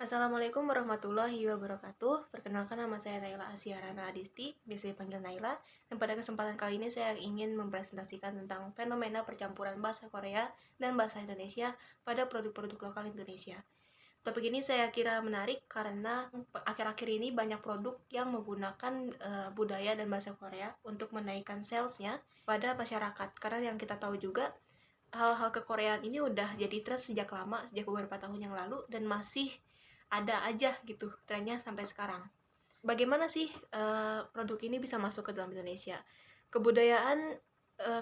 Assalamualaikum warahmatullahi wabarakatuh. Perkenalkan, nama saya Naila Asyarana Adisti, biasa dipanggil Naila. Dan pada kesempatan kali ini saya ingin mempresentasikan tentang fenomena percampuran bahasa Korea dan bahasa Indonesia pada produk-produk lokal Indonesia. Topik ini saya kira menarik karena akhir-akhir ini banyak produk yang menggunakan budaya dan bahasa Korea untuk menaikkan salesnya pada masyarakat. Karena yang kita tahu juga, hal-hal kekoreaan ini udah jadi tren sejak lama, sejak beberapa tahun yang lalu, dan masih ada aja gitu trennya sampai sekarang. Bagaimana sih produk ini bisa masuk ke dalam Indonesia? Kebudayaan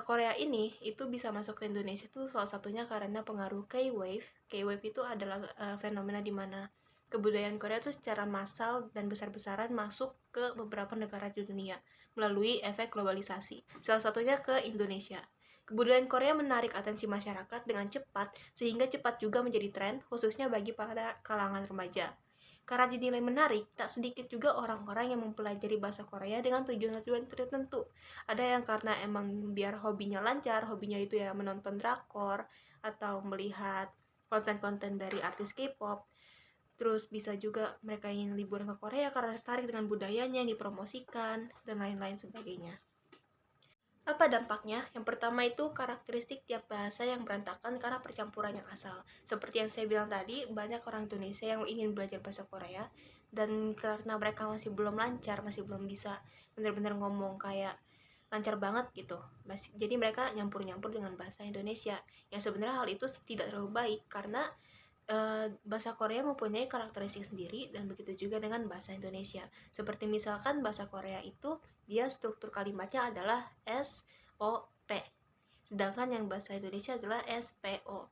Korea ini itu bisa masuk ke Indonesia tuh salah satunya karena pengaruh K-wave. K-wave itu adalah fenomena di mana kebudayaan Korea itu secara massal dan besar-besaran masuk ke beberapa negara di dunia melalui efek globalisasi. Salah satunya ke Indonesia. Kebudayaan Korea menarik atensi masyarakat dengan cepat, sehingga cepat juga menjadi tren, khususnya bagi para kalangan remaja. Karena dinilai menarik, tak sedikit juga orang-orang yang mempelajari bahasa Korea dengan tujuan-tujuan tertentu. Ada yang karena emang biar hobinya lancar, hobinya itu ya menonton drakor, atau melihat konten-konten dari artis K-pop. Terus bisa juga mereka ingin liburan ke Korea karena tertarik dengan budayanya yang dipromosikan, dan lain-lain sebagainya. Apa dampaknya? Yang pertama itu karakteristik tiap bahasa yang berantakan karena percampuran yang asal. Seperti yang saya bilang tadi, banyak orang Indonesia yang ingin belajar bahasa Korea, dan karena mereka masih belum lancar, masih belum bisa benar-benar ngomong kayak lancar banget gitu. Jadi mereka nyampur-nyampur dengan bahasa Indonesia. Yang sebenarnya hal itu tidak terlalu baik karena bahasa Korea mempunyai karakteristik sendiri, dan begitu juga dengan bahasa Indonesia. Seperti misalkan bahasa Korea itu dia struktur kalimatnya adalah SOP, sedangkan yang bahasa Indonesia adalah SPO.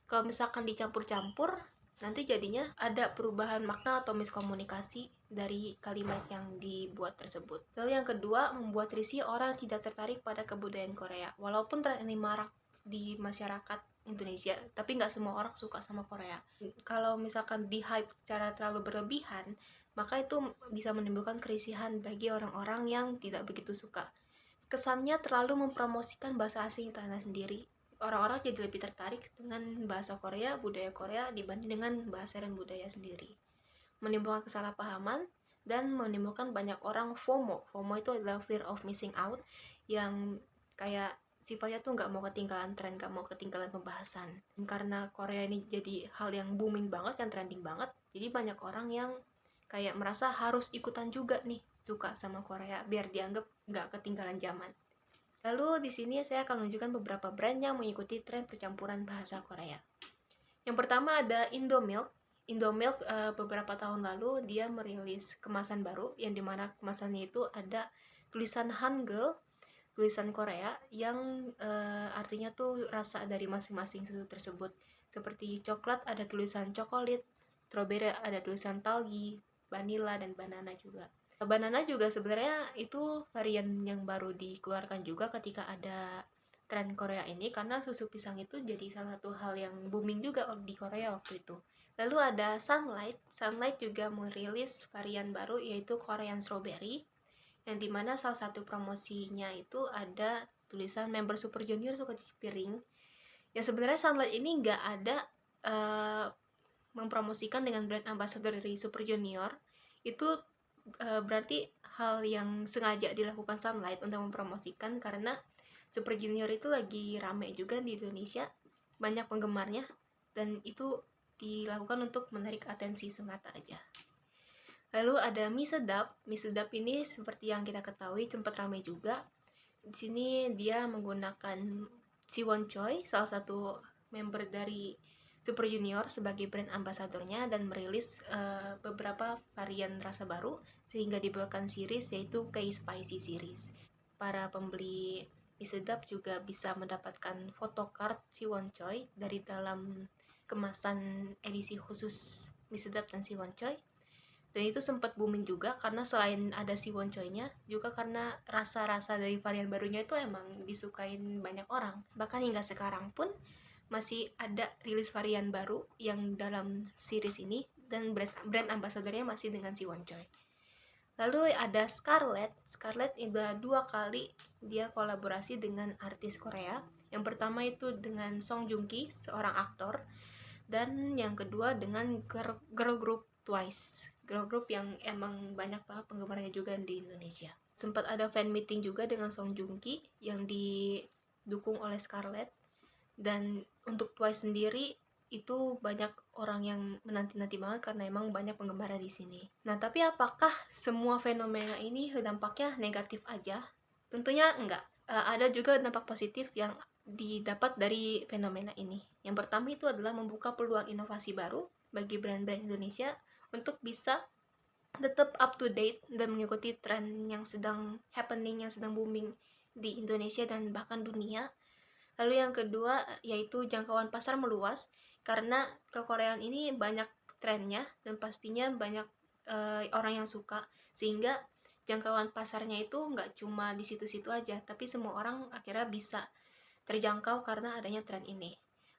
Kalau misalkan dicampur-campur, nanti jadinya ada perubahan makna atau miskomunikasi dari kalimat yang dibuat tersebut. Lalu yang kedua, membuat risih orang tidak tertarik pada kebudayaan Korea. Walaupun tren ini marak di masyarakat Indonesia, tapi nggak semua orang suka sama Korea. Kalau misalkan di hype secara terlalu berlebihan, maka itu bisa menimbulkan kerisihan bagi orang-orang yang tidak begitu suka. Kesannya terlalu mempromosikan bahasa asing tanah sendiri. Orang-orang jadi lebih tertarik dengan bahasa Korea, budaya Korea dibanding dengan bahasa dan budaya sendiri. Menimbulkan kesalahpahaman dan menimbulkan banyak orang FOMO. FOMO itu adalah fear of missing out, yang kayak sifatnya tuh nggak mau ketinggalan tren, nggak mau ketinggalan pembahasan. Dan karena Korea ini jadi hal yang booming banget, yang trending banget, jadi banyak orang yang kayak merasa harus ikutan juga nih suka sama Korea biar dianggap nggak ketinggalan zaman. Lalu di sini saya akan menunjukkan beberapa brand yang mengikuti tren percampuran bahasa Korea. Yang pertama ada Indomilk. Indomilk beberapa tahun lalu dia merilis kemasan baru, yang dimana kemasannya itu ada tulisan Hangul, tulisan Korea, yang artinya tuh rasa dari masing-masing susu tersebut. Seperti coklat ada tulisan chocolate, strawberry ada tulisan talgi, vanilla, dan banana juga. Banana juga sebenarnya itu varian yang baru dikeluarkan juga ketika ada tren Korea ini, karena susu pisang itu jadi salah satu hal yang booming juga di Korea waktu itu. Lalu ada Sunlight. Sunlight juga merilis varian baru, yaitu Korean Strawberry, yang dimana salah satu promosinya itu ada tulisan member Super Junior suka cuci piring. Yang sebenarnya Sunlight ini nggak ada mempromosikan dengan brand ambassador dari Super Junior. Itu berarti hal yang sengaja dilakukan Sunlight untuk mempromosikan, karena Super Junior itu lagi rame juga di Indonesia, banyak penggemarnya, dan itu dilakukan untuk menarik atensi semata aja. Lalu ada mie sedap. Mie sedap ini seperti yang kita ketahui sempat ramai juga. Di sini dia menggunakan Siwon Choi, salah satu member dari Super Junior, sebagai brand ambasadornya, dan merilis beberapa varian rasa baru sehingga dibuatkan series, yaitu K-Spicy series. Para pembeli mie sedap juga bisa mendapatkan photocard Siwon Choi dari dalam kemasan edisi khusus mie sedap dan Siwon Choi. Dan itu sempat booming juga karena selain ada si Woncoy-nya, juga karena rasa-rasa dari varian barunya itu emang disukain banyak orang. Bahkan hingga sekarang pun masih ada rilis varian baru yang dalam series ini, dan brand ambasadornya masih dengan si Woncoy. Lalu ada Scarlett. Scarlett itu 2 kali dia kolaborasi dengan artis Korea. Yang pertama itu dengan Song Joong Ki, seorang aktor, dan yang kedua dengan girl group Twice, girl group yang emang banyak banget penggemarnya juga di Indonesia. Sempat ada fan meeting juga dengan Song Joong Ki yang didukung oleh Scarlett. Dan untuk Twice sendiri itu banyak orang yang menanti-nanti banget karena emang banyak penggemarnya di sini. Nah, tapi apakah semua fenomena ini dampaknya negatif aja? Tentunya enggak. Ada juga dampak positif yang didapat dari fenomena ini. Yang pertama itu adalah membuka peluang inovasi baru bagi brand-brand Indonesia untuk bisa tetap up to date dan mengikuti tren yang sedang happening, yang sedang booming di Indonesia dan bahkan dunia. Lalu yang kedua yaitu jangkauan pasar meluas, karena kekoreaan ini banyak trennya dan pastinya banyak orang yang suka, sehingga jangkauan pasarnya itu nggak cuma di situ-situ aja, tapi semua orang akhirnya bisa terjangkau karena adanya tren ini.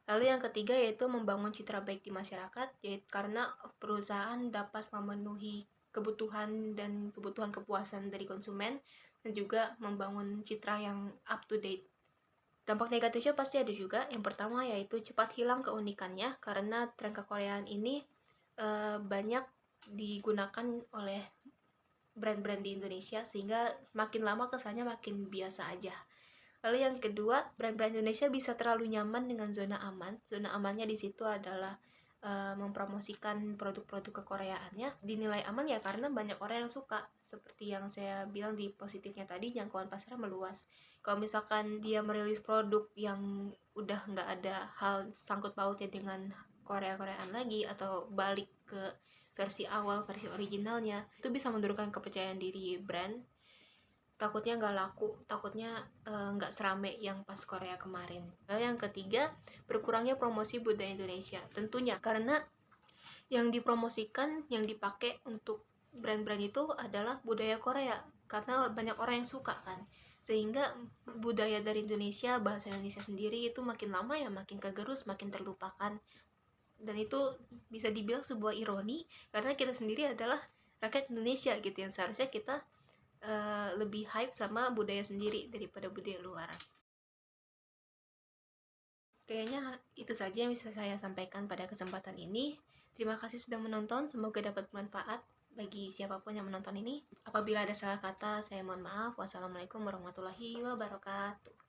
Lalu yang ketiga yaitu membangun citra baik di masyarakat, yaitu karena perusahaan dapat memenuhi kebutuhan dan kebutuhan kepuasan dari konsumen dan juga membangun citra yang up to date. Dampak negatifnya pasti ada juga. Yang pertama yaitu cepat hilang keunikannya karena tren kekoreaan ini banyak digunakan oleh brand-brand di Indonesia sehingga makin lama kesannya makin biasa aja. Lalu yang kedua, brand-brand Indonesia bisa terlalu nyaman dengan zona aman. Zona amannya di situ adalah mempromosikan produk-produk kekoreaannya dinilai aman ya karena banyak orang yang suka. Seperti yang saya bilang di positifnya tadi, jangkauan pasarnya meluas. Kalau misalkan dia merilis produk yang udah nggak ada hal sangkut pautnya dengan Korea-Koreaan lagi atau balik ke versi awal, versi originalnya, itu bisa menurunkan kepercayaan diri brand. Takutnya nggak laku, takutnya nggak serame yang pas Korea kemarin. Lalu yang ketiga, berkurangnya promosi budaya Indonesia. Tentunya karena yang dipromosikan, yang dipakai untuk brand-brand itu adalah budaya Korea, karena banyak orang yang suka kan. Sehingga budaya dari Indonesia, bahasa Indonesia sendiri itu makin lama ya makin kegerus, makin terlupakan. Dan itu bisa dibilang sebuah ironi, karena kita sendiri adalah rakyat Indonesia gitu, yang seharusnya kita lebih hype sama budaya sendiri daripada budaya luar. Kayaknya itu saja yang bisa saya sampaikan pada kesempatan ini. Terima kasih sudah menonton, semoga dapat manfaat bagi siapapun yang menonton ini. Apabila ada salah kata, saya mohon maaf. Wassalamualaikum warahmatullahi wabarakatuh.